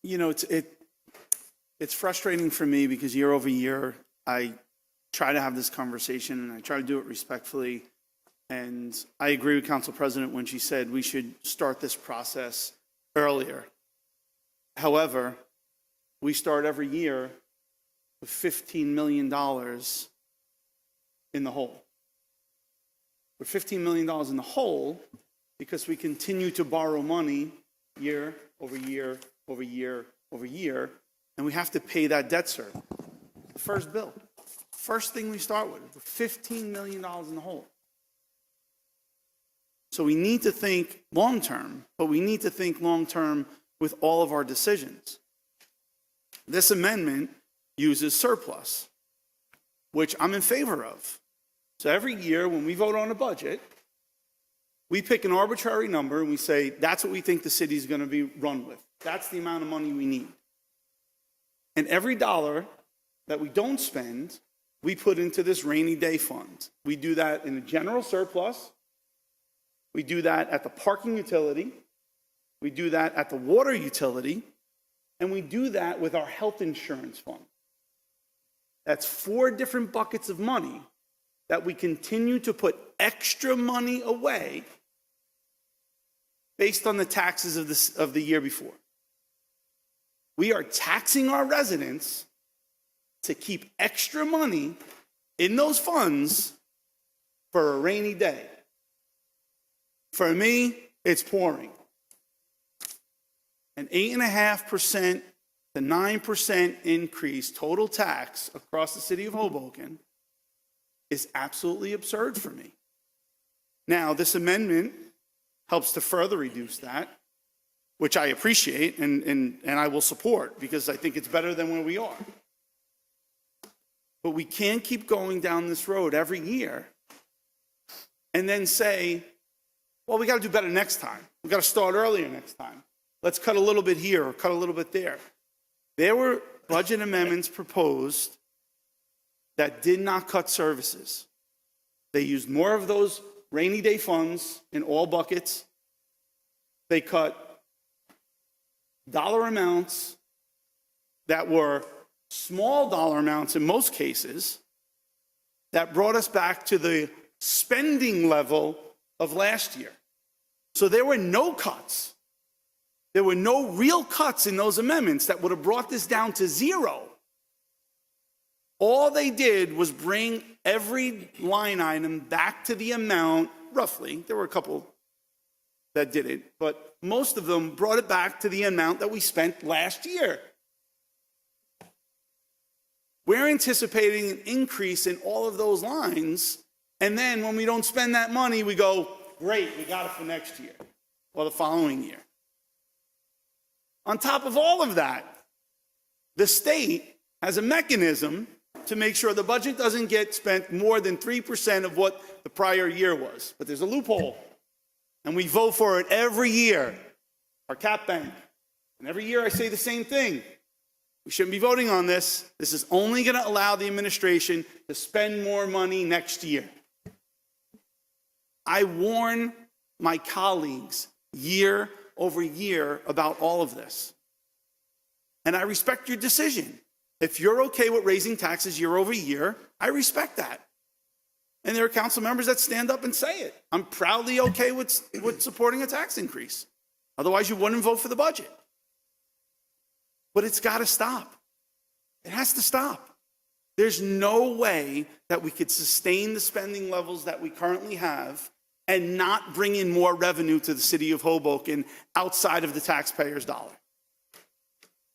You know, it's frustrating for me because year over year, I try to have this conversation and I try to do it respectfully. And I agree with Council President when she said we should start this process earlier. However, we start every year with $15 million in the hole. We're $15 million in the hole because we continue to borrow money year over year over year over year, and we have to pay that debt service. The first bill, first thing we start with, we're $15 million in the hole. So we need to think long-term, but we need to think long-term with all of our decisions. This amendment uses surplus, which I'm in favor of. So every year when we vote on a budget, we pick an arbitrary number and we say, that's what we think the city is going to be run with. That's the amount of money we need. And every dollar that we don't spend, we put into this rainy day fund. We do that in a general surplus. We do that at the parking utility. We do that at the water utility. And we do that with our health insurance fund. That's 4 different buckets of money that we continue to put extra money away based on the taxes of the year before. We are taxing our residents to keep extra money in those funds for a rainy day. For me, it's pouring. An 8.5% to 9% increase total tax across the city of Hoboken is absolutely absurd for me. Now, this amendment helps to further reduce that, which I appreciate and I will support because I think it's better than where we are. But we can't keep going down this road every year and then say, well, we got to do better next time. We got to start earlier next time. Let's cut a little bit here or cut a little bit there. There were budget amendments proposed that did not cut services. They used more of those rainy day funds in all buckets. They cut dollar amounts that were small dollar amounts in most cases that brought us back to the spending level of last year. So there were no cuts. There were no real cuts in those amendments that would have brought this down to zero. All they did was bring every line item back to the amount, roughly. There were a couple that did it, but most of them brought it back to the amount that we spent last year. We're anticipating an increase in all of those lines, and then when we don't spend that money, we go, great, we got it for next year or the following year. On top of all of that, the state has a mechanism to make sure the budget doesn't get spent more than 3% of what the prior year was. But there's a loophole, and we vote for it every year, our cap bank. And every year I say the same thing. We shouldn't be voting on this. This is only going to allow the administration to spend more money next year. I warn my colleagues year over year about all of this. And I respect your decision. If you're okay with raising taxes year over year, I respect that. And there are council members that stand up and say it. I'm proudly okay with supporting a tax increase. Otherwise, you wouldn't vote for the budget. But it's got to stop. It has to stop. There's no way that we could sustain the spending levels that we currently have and not bring in more revenue to the city of Hoboken outside of the taxpayer's dollar.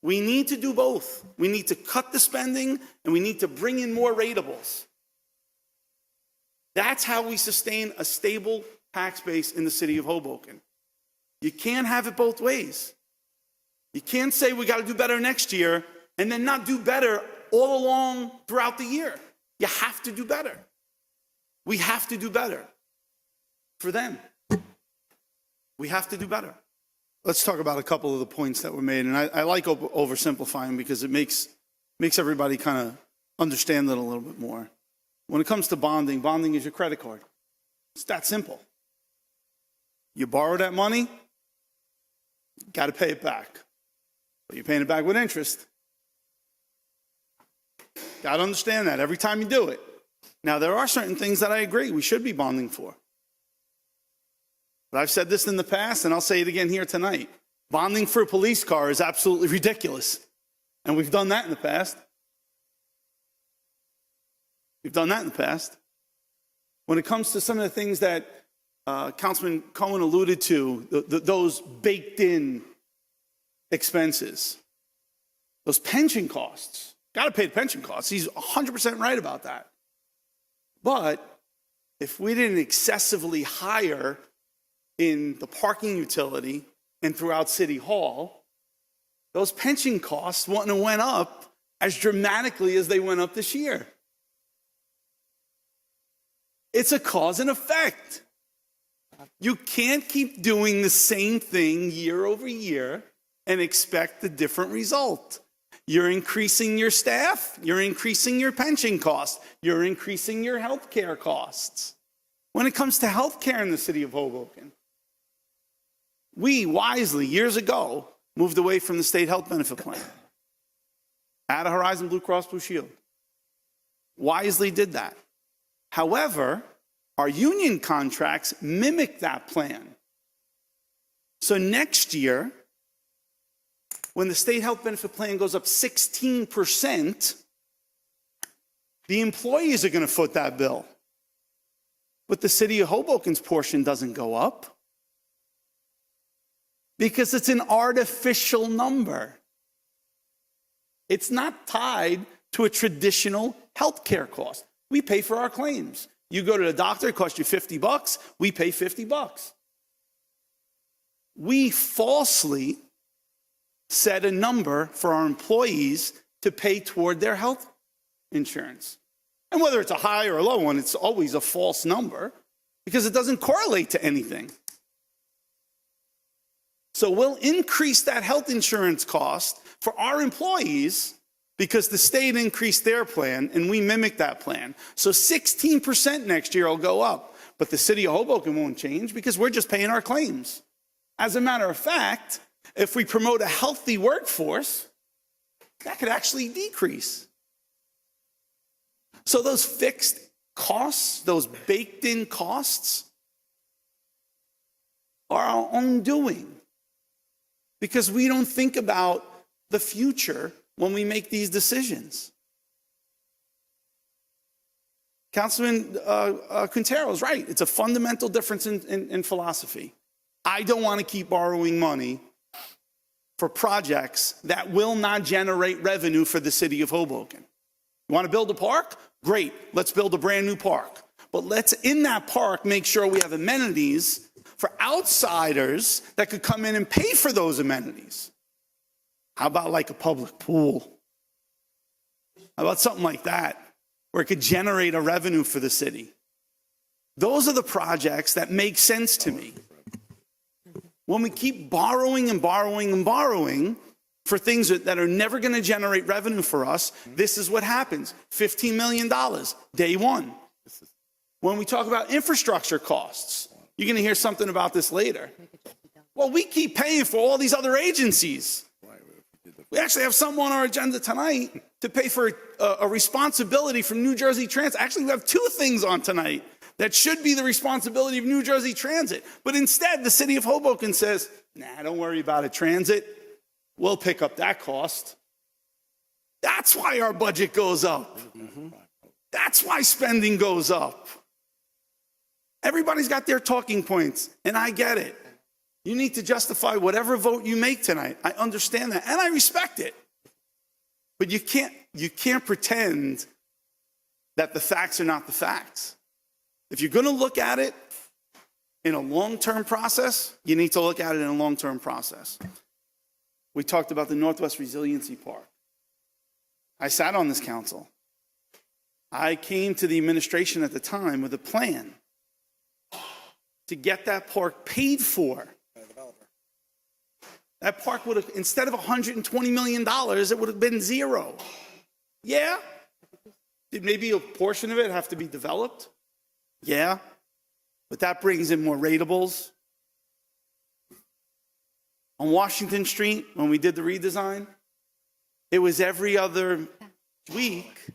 We need to do both. We need to cut the spending and we need to bring in more ratables. That's how we sustain a stable tax base in the city of Hoboken. You can't have it both ways. You can't say we got to do better next year and then not do better all along throughout the year. You have to do better. We have to do better for them. We have to do better. Let's talk about a couple of the points that were made. And I like oversimplifying because it makes everybody kind of understand it a little bit more. When it comes to bonding, bonding is your credit card. It's that simple. You borrow that money, got to pay it back. but you're paying it back with interest. Got to understand that every time you do it. Now, there are certain things that I agree we should be bonding for. But I've said this in the past, and I'll say it again here tonight. Bonding for a police car is absolutely ridiculous. And we've done that in the past. We've done that in the past. When it comes to some of the things that Councilman Cohen alluded to, those baked-in expenses, those pension costs, got to pay the pension costs. He's 100% right about that. But if we didn't excessively hire in the parking utility and throughout City Hall, those pension costs wouldn't have went up as dramatically as they went up this year. It's a cause and effect. You can't keep doing the same thing year over year and expect a different result. You're increasing your staff, you're increasing your pension costs, you're increasing your health care costs. When it comes to health care in the city of Hoboken, we wisely, years ago, moved away from the state health benefit plan. Out of Horizon Blue Cross Blue Shield. Wisely did that. However, our union contracts mimic that plan. So next year, when the state health benefit plan goes up 16%, the employees are going to foot that bill. But the city of Hoboken's portion doesn't go up because it's an artificial number. It's not tied to a traditional health care cost. We pay for our claims. You go to the doctor, it costs you $50, we pay $50. We falsely set a number for our employees to pay toward their health insurance. And whether it's a high or a low one, it's always a false number because it doesn't correlate to anything. So we'll increase that health insurance cost for our employees because the state increased their plan and we mimic that plan. So 16% next year will go up, but the city of Hoboken won't change because we're just paying our claims. As a matter of fact, if we promote a healthy workforce, that could actually decrease. So those fixed costs, those baked-in costs, are our own doing because we don't think about the future when we make these decisions. Councilman Quintero is right. It's a fundamental difference in philosophy. I don't want to keep borrowing money for projects that will not generate revenue for the city of Hoboken. You want to build a park? Great, let's build a brand new park. But let's, in that park, make sure we have amenities for outsiders that could come in and pay for those amenities. How about like a public pool? How about something like that, where it could generate a revenue for the city? Those are the projects that make sense to me. When we keep borrowing and borrowing and borrowing for things that are never going to generate revenue for us, this is what happens. $15 million, day one. When we talk about infrastructure costs, you're going to hear something about this later. Well, we keep paying for all these other agencies. We actually have some on our agenda tonight to pay for a responsibility from New Jersey Transit. Actually, we have two things on tonight that should be the responsibility of New Jersey Transit. But instead, the city of Hoboken says, nah, don't worry about it, Transit. We'll pick up that cost. That's why our budget goes up. That's why spending goes up. Everybody's got their talking points, and I get it. You need to justify whatever vote you make tonight. I understand that, and I respect it. But you can't pretend that the facts are not the facts. If you're going to look at it in a long-term process, you need to look at it in a long-term process. We talked about the Northwest Resiliency Park. I sat on this council. I came to the administration at the time with a plan to get that park paid for. That park would have, instead of $120 million, it would have been zero. Yeah. Did maybe a portion of it have to be developed? Yeah. But that brings in more ratables. On Washington Street, when we did the redesign, it was every other week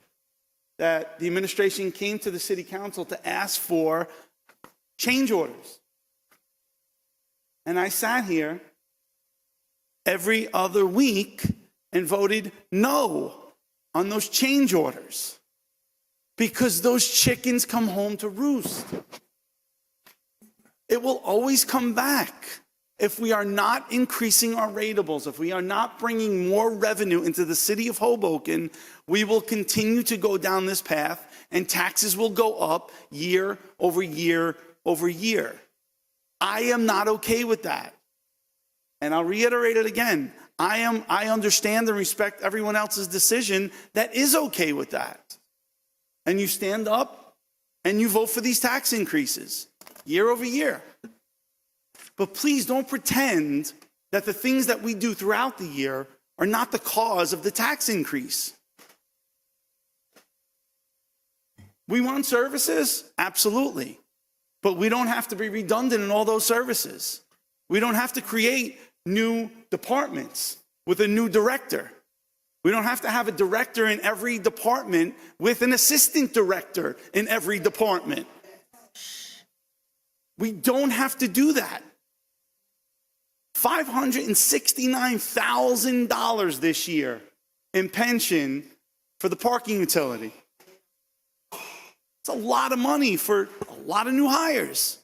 that the administration came to the city council to ask for change orders. And I sat here every other week and voted no on those change orders because those chickens come home to roost. It will always come back. If we are not increasing our ratables, if we are not bringing more revenue into the city of Hoboken, we will continue to go down this path and taxes will go up year over year over year. I am not okay with that. And I'll reiterate it again. I understand and respect everyone else's decision that is okay with that. And you stand up and you vote for these tax increases year over year. But please don't pretend that the things that we do throughout the year are not the cause of the tax increase. We want services? Absolutely. But we don't have to be redundant in all those services. We don't have to create new departments with a new director. We don't have to have a director in every department with an assistant director in every department. We don't have to do that. $569,000 this year in pension for the parking utility. It's a lot of money for a lot of new hires.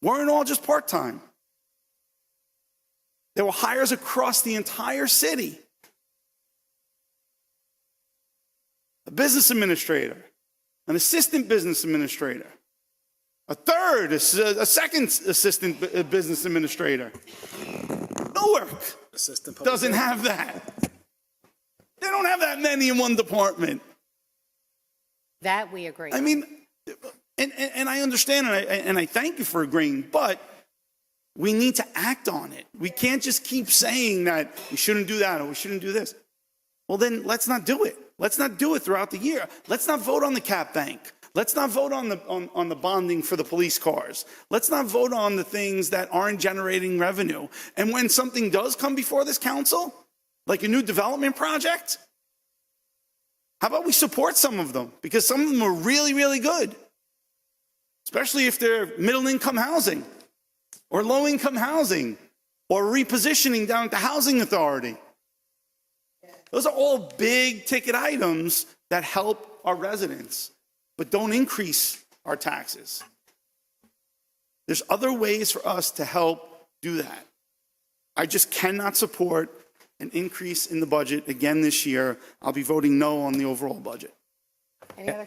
Weren't all just part-time. There were hires across the entire city. A business administrator, an assistant business administrator, a second assistant business administrator. Newark doesn't have that. They don't have that many in one department. That we agree. I mean, and I understand, and I thank you for agreeing, but we need to act on it. We can't just keep saying that we shouldn't do that or we shouldn't do this. Well, then let's not do it. Let's not do it throughout the year. Let's not vote on the cap bank. Let's not vote on the bonding for the police cars. Let's not vote on the things that aren't generating revenue. And when something does come before this council, like a new development project, how about we support some of them? Because some of them are really, really good. Especially if they're middle-income housing or low-income housing or repositioning down at the housing authority. Those are all big-ticket items that help our residents, but don't increase our taxes. There's other ways for us to help do that. I just cannot support an increase in the budget again this year. I'll be voting no on the overall budget. Any other